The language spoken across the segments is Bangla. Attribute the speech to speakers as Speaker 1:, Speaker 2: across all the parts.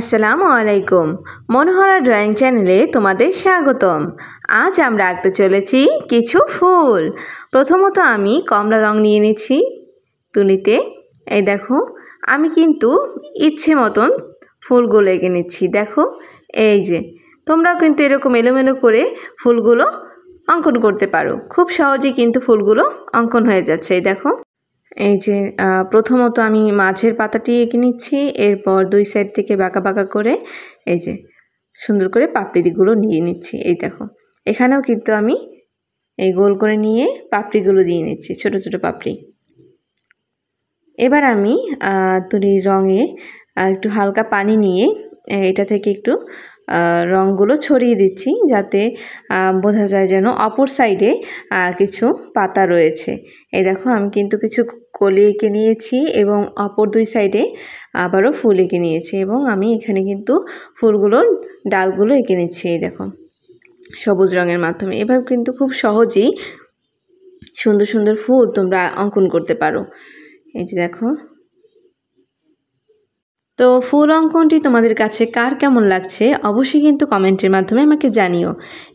Speaker 1: আসসালামু আলাইকুম। মনোহরা ড্রয়িং চ্যানেলে তোমাদের স্বাগতম। আজ আমরা আঁকতে চলেছি কিছু ফুল। প্রথমত আমি কমলা রং নিয়ে নিচ্ছি তুলিতে। এই দেখো, আমি কিন্তু ইচ্ছে মতন ফুলগুলো এঁকে নিচ্ছি। দেখো, এই যে তোমরাও কিন্তু এরকম এলোমেলো করে ফুলগুলো অঙ্কন করতে পারো। খুব সহজেই কিন্তু ফুলগুলো অঙ্কন হয়ে যাচ্ছে। এই দেখো, এই যে প্রথমত আমি মাঝের পাতাটি এঁকে নিচ্ছি, এরপর দুই সাইড থেকে বাঁকা বাঁকা করে এই যে সুন্দর করে পাপড়িগুলো নিয়ে নিচ্ছি। এই দেখো, এখানেও কিন্তু আমি এই গোল করে নিয়ে পাপড়িগুলো দিয়ে নিচ্ছি, ছোট ছোট পাপড়ি। এবার আমি তুলির রঙে একটু হালকা পানি নিয়ে এটা থেকে একটু রঙগুলো ছড়িয়ে দিচ্ছি, যাতে বোঝা যায় যেন অপর সাইডে কিছু পাতা রয়েছে। এই দেখো, আমি কিন্তু কিছু কলি এঁকে নিয়েছি এবং অপর দুই সাইডে আবারও ফুল এঁকে নিয়েছি, এবং আমি এখানে কিন্তু ফুলগুলোর ডালগুলো এঁকে নিচ্ছি। এই দেখো, সবুজ রঙের মাধ্যমে। এভাবে কিন্তু খুব সহজেই সুন্দর সুন্দর ফুল তোমরা অঙ্কন করতে পারো। এই যে দেখো, তো ফুল অঙ্কনটি তোমাদের কাছে কার কেমন লাগছে অবশ্যই কিন্তু কমেন্টের মাধ্যমে আমাকে জানিও,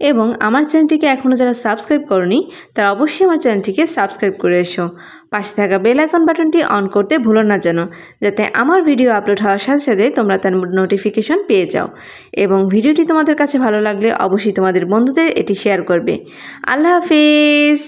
Speaker 1: এবং আমার চ্যানেলটিকে এখনও যারা সাবস্ক্রাইব করনি তারা অবশ্যই আমার চ্যানেলটিকে সাবস্ক্রাইব করে এসো। পাশে থাকা বেল আইকন বাটনটি অন করতে ভুলো না যেন, যাতে আমার ভিডিও আপলোড হওয়ার সাথে সাথে তোমরা তার নোটিফিকেশন পেয়ে যাও। এবং ভিডিওটি তোমাদের কাছে ভালো লাগলে অবশ্যই তোমাদের বন্ধুদের এটি শেয়ার করবে। আল্লাহ হাফেজ।